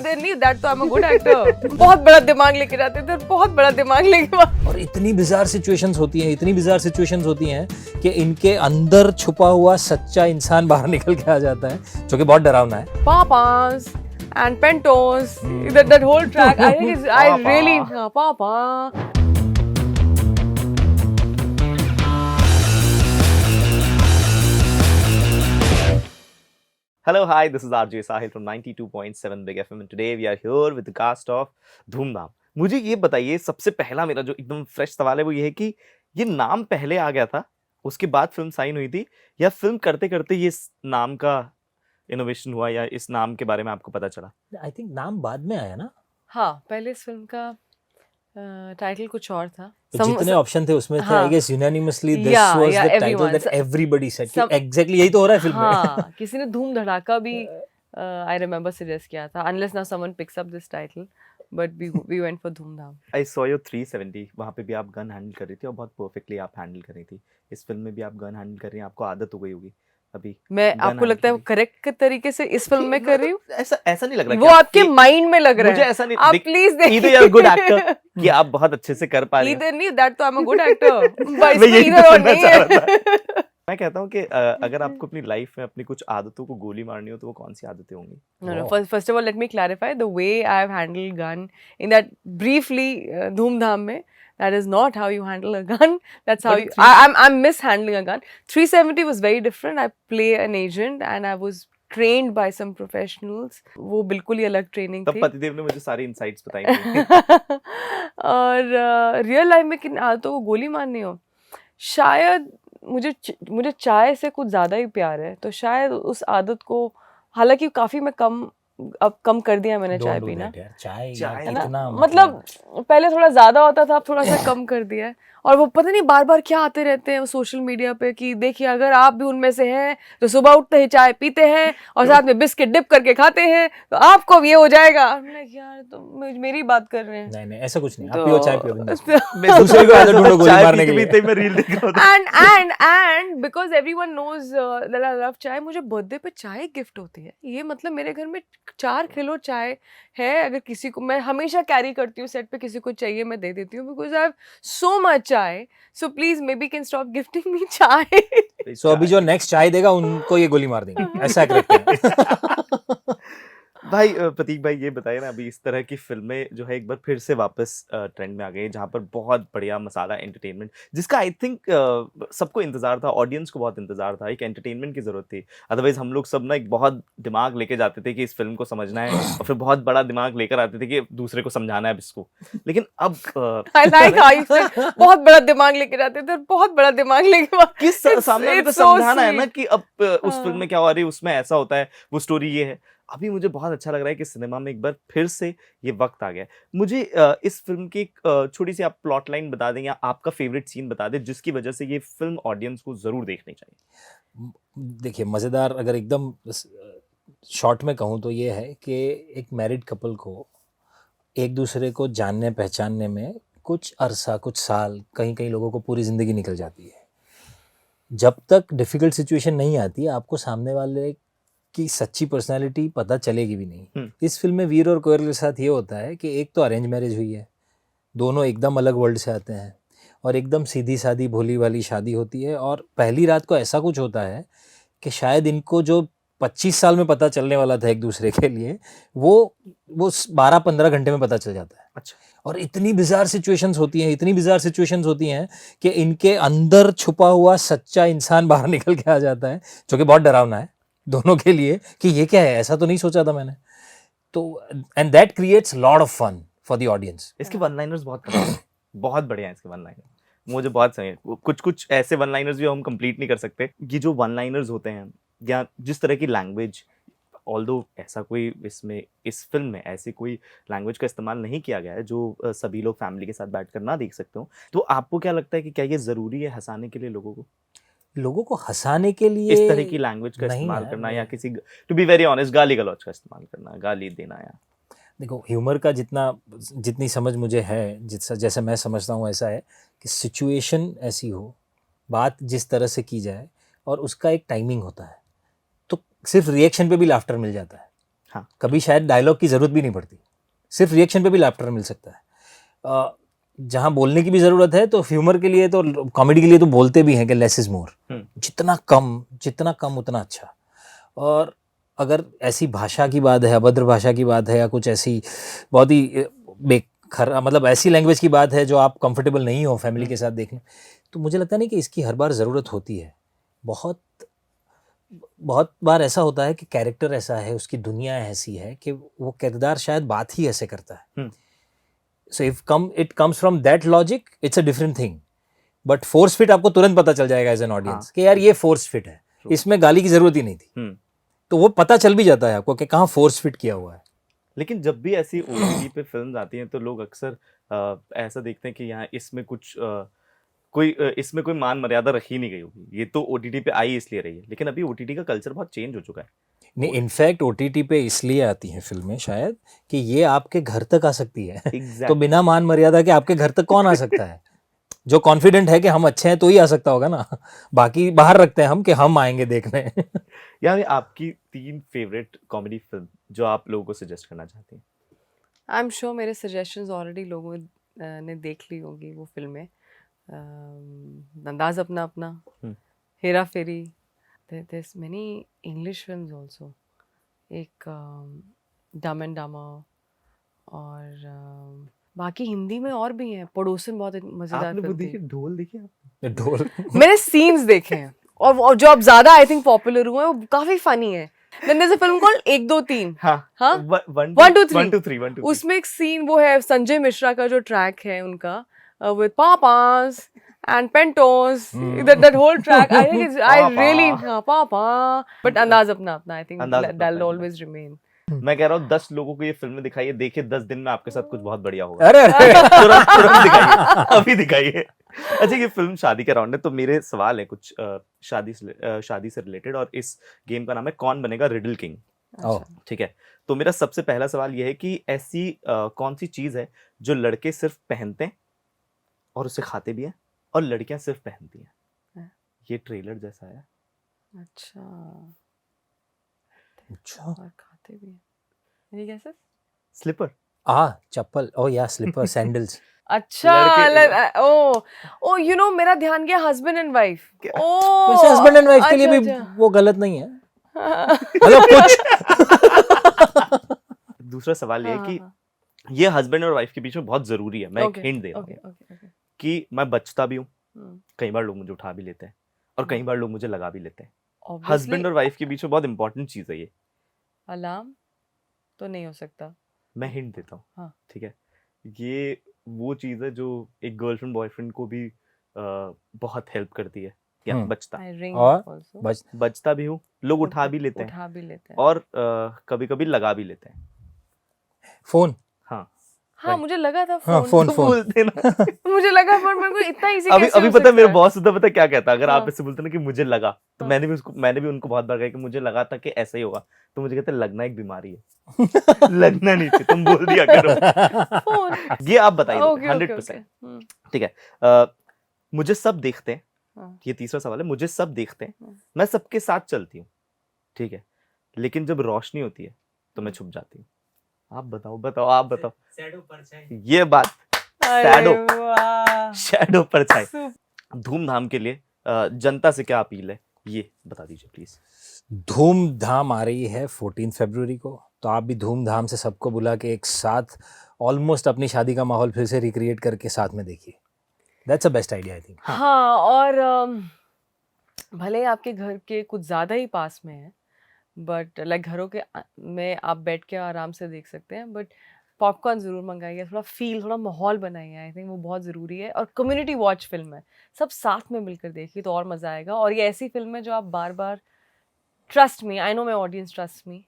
didn't need that, तो I'm a good actor. बहुत बड़ा दिमाग लेके जाते थे, बहुत बड़ा दिमाग लेके और इतनी बिजार सिचुएशंस होती हैं कि इनके अंदर छुपा हुआ सच्चा इंसान बाहर निकल के आ जाता है, जो कि बहुत डरावना है. Papas and Pentos, that whole track, I think is, I really, Papa. Hello, hi, this is RJ Sahil from 92.7 Big FM and today we are here with the cast of धूम धाम. मुझे ये बताइए, सबसे पहला मेरा जो एकदम फ्रेश सवाल है वो ये है कि ये नाम पहले आ गया था, उसके बाद फिल्म साइन हुई थी, या फिल्म करते करते ये नाम का इनोवेशन हुआ, या इस नाम के बारे में आपको पता चला? आई थिंक नाम बाद में आया ना. हाँ, पहले इस फिल्म का टाइटल कुछ और था. जितने ऑप्शन थे उसमें थे, I guess unanimously this Yeah, was yeah, the title everyone. That everybody said कि सब- एग्जैक्टली यही तो हो रहा है फिल्म में. हाँ, किसी ने धूम धड़ाका भी आई रिमेम्बर सजेस्ट किया था, unless now someone picks up this title, but we went for धूम धाम. I saw your 370, वहाँ पे भी आप गन हैंडल कर रही थी और बहुत परफेक्टली आप हैंडल कर रही थी. इस फिल्म में भी आप गन हैंडल कर रही हैं, आपको आदत हो गई होगी अभी. मैं gun आपको लगता है handle करेक्ट तरीके से इस फिल्म में कर रही हूँ? ऐसा नहीं लग रहा. वो आपके माइंड में लग रहा मुझे है. ऐसा नहीं. आप प्लीज देखिए. Either you're a good actor कि आप बहुत अच्छे से कर पा रही हैं. Either नहीं, that तो I'm a good actor. बस मैं इसमें यही either तो और सुनना नहीं चाह है. मैं कहता हूँ कि अगर आपको अपनी लाइफ में अपनी कुछ आदतों को गोली मारनी हो तो वो कौन सी आदतें होंगी? No, first of all, let me clarify the way I've handled gun in that briefly Dhoom Dham mein. That is not how you handle a gun. That's how But you. I'm mishandling a gun. 370 was very different. I play an agent and I was trained by some professionals. वो बिल्कुल ही अलग training तब थी. पतिदेव ने मुझे सारी insights बताई थी. और रियल लाइफ में किन आदतों को गोली मारनी हो, शायद मुझे चाय से कुछ ज़्यादा ही प्यार है, तो शायद उस आदत को, हालांकि काफ़ी मैं कम कर दिया मैंने चाय पीना. चाय है ना, इतना मतलब पहले थोड़ा ज़्यादा होता था, अब थोड़ा सा कम कर दिया है. और वो पता नहीं बार बार क्या आते रहते हैं सोशल मीडिया पे कि देखिए अगर आप भी उनमें से हैं तो सुबह उठते ही चाय पीते हैं और साथ में बिस्किट डिप करके खाते हैं तो आपको भी ये हो जाएगा. यार तो मेरी बात कर रहे हैं. नहीं ऐसा कुछ नहीं. आप तो- पियो चाय पियो. मैं दूसरे को ऐसा ढूंढो गोली चाय मारने के पीते लिए. मैं रील देख रहा था. and because everyone knows that I love चाय, मुझे बर्थडे पे चाय गिफ्ट होती है. ये मतलब मेरे घर में 4 किलो चाय है. अगर किसी को, मैं हमेशा कैरी करती हूँ सेट पे, किसी को चाहिए मैं दे देती हूँ because I have so much chai. So please may be can stop gifting me chai. So अभी जो नेक्स्ट चाय देगा उनको ये गोली मार देंगे. ऐसा करते हैं. भाई प्रतीक भाई, ये बताइए ना, अभी इस तरह की फिल्में जो है एक बार फिर से वापस ट्रेंड में आ गई, जहाँ पर बहुत बढ़िया मसाला एंटरटेनमेंट, जिसका आई थिंक सबको इंतजार था, ऑडियंस को बहुत इंतजार था. एक एंटरटेनमेंट की जरूरत थी. अदरवाइज हम लोग सब ना एक बहुत दिमाग लेके जाते थे कि इस फिल्म को समझना है, और फिर बहुत बड़ा दिमाग लेकर आते थे कि दूसरे को समझाना है इसको. लेकिन अब I like how you said बहुत बड़ा दिमाग लेके जाते थे, बहुत बड़ा दिमाग लेके. किस सामने वाले को it's so समझाना है ना sweet. कि अब उस फिल्म में क्या हो रही है, उसमें ऐसा होता है, वो स्टोरी ये है. अभी मुझे बहुत अच्छा लग रहा है कि सिनेमा में एक बार फिर से ये वक्त आ गया है. मुझे इस फिल्म की एक छोटी सी आप प्लॉट लाइन बता दें, या आपका फेवरेट सीन बता दें जिसकी वजह से ये फिल्म ऑडियंस को जरूर देखनी चाहिए. देखिए, मज़ेदार अगर एकदम शॉर्ट में कहूँ तो ये है कि एक मैरिड कपल को एक दूसरे को जानने पहचानने में कुछ अरसा, कुछ साल, कहीं लोगों को पूरी ज़िंदगी निकल जाती है. जब तक डिफ़िकल्ट सिचुएशन नहीं आती, आपको सामने वाले की सच्ची पर्सनालिटी पता चलेगी भी नहीं. इस फिल्म में वीर और कोयल के साथ ये होता है कि एक तो अरेंज मैरिज हुई है, दोनों एकदम अलग वर्ल्ड से आते हैं, और एकदम सीधी सादी भोली वाली शादी होती है. और पहली रात को ऐसा कुछ होता है कि शायद इनको जो 25 साल में पता चलने वाला था एक दूसरे के लिए, वो 12-15 घंटे में पता चल जाता है. अच्छा. और इतनी बिजार सिचुएशंस होती हैं कि इनके अंदर छुपा हुआ सच्चा इंसान बाहर निकल के आ जाता है, जो कि बहुत डरावना है दोनों के लिए कि ये क्या है, ऐसा तो नहीं सोचा था मैंने. तो and that creates lot of fun for the audience. इसके वन लाइनर्स बहुत बढ़िया हैं. इसके वन लाइनर मुझे बहुत सही है. कुछ ऐसे वन लाइनर्स भी हम कंप्लीट नहीं कर सकते. ये जो वन लाइनर्स होते हैं, या जिस तरह की लैंग्वेज, ऑल्दो ऐसा कोई इसमें, इस फिल्म में ऐसी कोई लैंग्वेज का इस्तेमाल नहीं किया गया है जो सभी लोग फैमिली के साथ बैठकर ना देख सकते हो, तो आपको क्या लगता है कि क्या ये ज़रूरी है हंसाने के लिए लोगों को हंसाने के लिए इस तरह की लैंग्वेज का इस्तेमाल करना, या किसी, टू बी वेरी ऑनेस्ट, गाली गलौज का इस्तेमाल करना, गाली देना? या देखो, ह्यूमर का जितनी समझ मुझे है, जैसे मैं समझता हूँ, ऐसा है कि सिचुएशन ऐसी हो, बात जिस तरह से की जाए, और उसका एक टाइमिंग होता है, तो सिर्फ रिएक्शन पे भी लाफ्टर मिल जाता है. हाँ। कभी शायद डायलॉग की ज़रूरत भी नहीं पड़ती, सिर्फ रिएक्शन पे भी लाफ्टर मिल सकता है। जहाँ बोलने की भी ज़रूरत है तो ह्यूमर के लिए, तो कॉमेडी के लिए तो बोलते भी हैं कि लेस इज़ मोर, जितना कम उतना अच्छा। और अगर ऐसी भाषा की बात है, अभद्र भाषा की बात है, या कुछ ऐसी बहुत ही मतलब ऐसी लैंग्वेज की बात है जो आप कंफर्टेबल नहीं हो फैमिली के साथ देखने, तो मुझे लगता नहीं कि इसकी हर बार ज़रूरत होती है। बहुत बहुत बार ऐसा होता है कि कैरेक्टर ऐसा है, उसकी दुनिया ऐसी है कि वो किरदार शायद बात ही ऐसे करता है। So if it comes from that logic, it's a different thing. But force fit आपको तुरंत पता चल जाएगा एज एन ऑडियंस कि यार ये फोर्स फिट है, इसमें गाली की जरूरत ही नहीं थी। तो वो पता चल भी जाता है आपको कि कहाँ फोर्स फिट किया हुआ है। लेकिन जब भी ऐसी ओटीटी पे फिल्म्स आती हैं तो लोग अक्सर ऐसा देखते हैं कि यहाँ इसमें इसमें कोई मान मर्यादा रखी नहीं गई होगी, ये तो ओटीटी पे आई इसलिए रही है। लेकिन अभी ओटीटी का कल्चर बहुत चेंज हो चुका है। नहीं, इनफैक्ट ओटीटी पे इसलिए आती हैं फिल्में शायद कि ये आपके घर तक आ सकती है। Exactly. तो बिना मान मर्यादा के आपके घर तक कौन आ सकता है? जो कॉन्फिडेंट है कि हम अच्छे हैं तो ही आ सकता होगा ना। बाकी बाहर रखते हैं हम कि हम आएंगे देखने। यानी आपकी 3 फेवरेट कॉमेडी फिल्म जो आप लोगों को सजेस्ट करना चाहते हैं? आई एम श्योर मेरे सजेशंस ऑलरेडी लोगों ने देख ली होंगी वो फिल्में। अंदाज अपना अपना, हेरा फेरी, there's many English films also, एक डम एंड डमर, और बाकी हिंदी में और भी हैं। पड़ोसन बहुत मजेदार आपने वो फिल्म देखी, थी। ढोल देखी आपने? ढोल मैंने सीन्स देखे हैं, और जो अब ज्यादा आई थिंक पॉपुलर हुए हैं वो काफी फनी है। Then there's a film called 1 2 3। हाँ, हाँ? 1 2 3 उसमें एक सीन वो है, संजय मिश्रा का जो ट्रैक है उनका, with papas and pentos, that whole track, I think it's, I really, papa, but अंदाज अपना अपना, I think अंदाज अपना that'll अपना। always remain। मैं कह रहा हूँ 10 लोगों को ये फिल्म दिखाइए, देखिए 10 दिन में आपके साथ कुछ बहुत बढ़िया होगा। अरे तुरंत दिखाइए, अभी दिखाइए। अच्छा, ये फिल्म शादी का राउंड है, तो मेरे सवाल है कुछ शादी से रिलेटेड, और इस गेम का नाम है कौन बनेगा रिडल किंग। ठीक है, तो मेरा सबसे पहला सवाल ये है कि ऐसी कौन सी चीज है जो लड़के सिर्फ पहनते हैं और उसे खाते भी हैं, और लड़कियां सिर्फ पहनती हैं? ये ट्रेलर जैसा है। अच्छा, और खाते भी हैं। Any guesses? स्लीपर। चप्पल। ओ या स्लीपर, सैंडल्स। अच्छा, ओ यू नो, मेरा ध्यान गया हस्बैंड एंड वाइफ। वैसे हस्बैंड एंड वाइफ के लिए भी वो गलत नहीं है, मतलब कुछ। दूसरा सवाल ये है कि ये हस्बैंड और वाइफ के बीच में बहुत जरूरी है। मैं एक हिंट दे रहा हूँ कि मैं बचता भी हूँ, कई बार लोग मुझे उठा भी लेते हैं, और कई बार लोग मुझे लगा भी लेते हैं। हस्बैंड और वाइफ के बीच में बहुत इंपॉर्टेंट चीज है ये। अलार्म तो नहीं हो सकता। मैं हिंट देता हूँ। हाँ। ठीक है, ये वो चीज है जो एक गर्लफ्रेंड बॉयफ्रेंड को भी बहुत हेल्प करती है। या बचता बचता भी हूँ, लोग उठा भी लेते हैं, और कभी कभी लगा भी लेते हैं। फोन। हाँ, मुझे लगा था फोन बोलते ना। मुझे लगा फोन, मेरे को इतना इजी अभी पता है मेरा बॉस होता पता क्या कहता, अगर आप ऐसे बोलते ना कि मुझे लगा, तो मैंने भी उनको बहुत बार कहा कि मुझे लगा था कि ऐसा ही होगा, तो मुझे कहते लगना एक बीमारी है। लगना नहीं चाहिए, तुम बोल दिया करो। ये आप बताइए 100%। ठीक है, मुझे सब देखते हैं, ये तीसरा सवाल है। मुझे सब देखते हैं, मैं सबके साथ चलती हूँ, ठीक है, लेकिन जब रोशनी होती है तो मैं छुप जाती हूँ। आप बताओ। शैडो परछाई। ये बात, शैडो परछाई। धूमधाम के लिए जनता से क्या अपील है, ये बता दीजिए प्लीज। धूमधाम आ रही है 14 फरवरी को, तो आप भी धूमधाम से सबको बुला के एक साथ ऑलमोस्ट अपनी शादी का माहौल फिर से रिक्रिएट करके साथ में देखिए। That's a best idea I think. हाँ, और भले आपके घर के कुछ ज़्यादा ही पास में है, बट लाइक घरों के में आप बैठ के आराम से देख सकते हैं, बट पॉपकॉर्न ज़रूर मंगाइए, थोड़ा माहौल बनाइए। आई थिंक वो बहुत ज़रूरी है, और कम्युनिटी वॉच फिल्म है, सब साथ में मिलकर देखिए तो और मज़ा आएगा। और ये ऐसी फिल्म है जो आप बार बार, trust me, I know my audience trust me,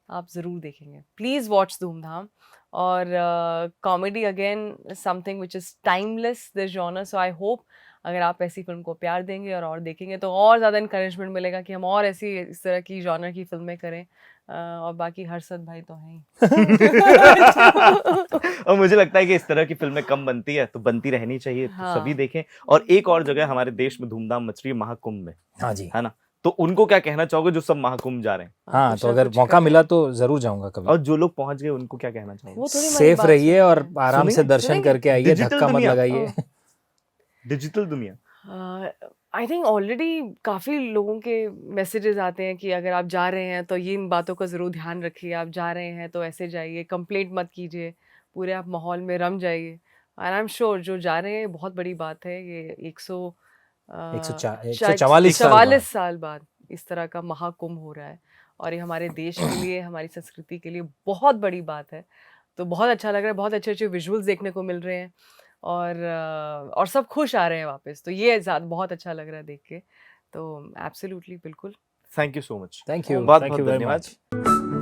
आप ज़रूर देखेंगे। Please watch Dhoomdhaam. और comedy again something which is timeless this genre, so I hope अगर आप ऐसी फिल्म को प्यार देंगे और देखेंगे तो और ज़्यादा इनकरेजमेंट मिलेगा कि हम और इस तरह की जॉनर की फिल्में करें। और बाकी हर्षद भाई तो हैं और मुझे लगता है कि इस तरह की फिल्में कम बनती है, तो बनती रहनी चाहिए। हाँ। तो सभी देखें। और एक और जगह हमारे देश में धूमधाम मच रही है, महाकुंभ में। हाँ जी, है ना, तो उनको क्या कहना चाहोगे जो सब महाकुंभ जा रहे हैं? हाँ, कुछ तो ना अगर कुछ मौका करें। मिला तो जरूर जाऊंगा और कभी। जो लोग पहुंच गए उनको क्या कहना चाहोगे? वो थोड़ी हमारी सेफ बात रहिए और सुनेंगे। आराम से सुनेंगे, दर्शन सुनेंगे। करके आइए, डिजिटल धक्का मत दुनिया। लगाइए। डिजिटल दुनिया। आई थिंक ऑलरेडी काफ़ी लोगों के मैसेजेस आते हैं कि अगर आप जा रहे हैं तो ये इन बातों का ज़रूर ध्यान रखिए, आप जा रहे हैं तो ऐसे जाइए, कंप्लेंट मत कीजिए, पूरे आप माहौल में रम जाइए। एंड आई एम श्योर जो जा रहे हैं बहुत बड़ी बात है, ये 144 साल बाद। 144 साल बाद इस तरह का महाकुंभ हो रहा है और ये हमारे देश के लिए, हमारी संस्कृति के लिए बहुत बड़ी बात है। तो बहुत अच्छा लग रहा है, बहुत अच्छे-अच्छे विजुअल्स देखने को मिल रहे हैं और सब खुश आ रहे हैं वापस। तो ये बहुत अच्छा लग रहा है देख के। तो एब्सोल्युटली बिल्कुल। Thank you so much. Thank you, बहुत थैंक बहुत यू वेरी धन्यवाद। मच।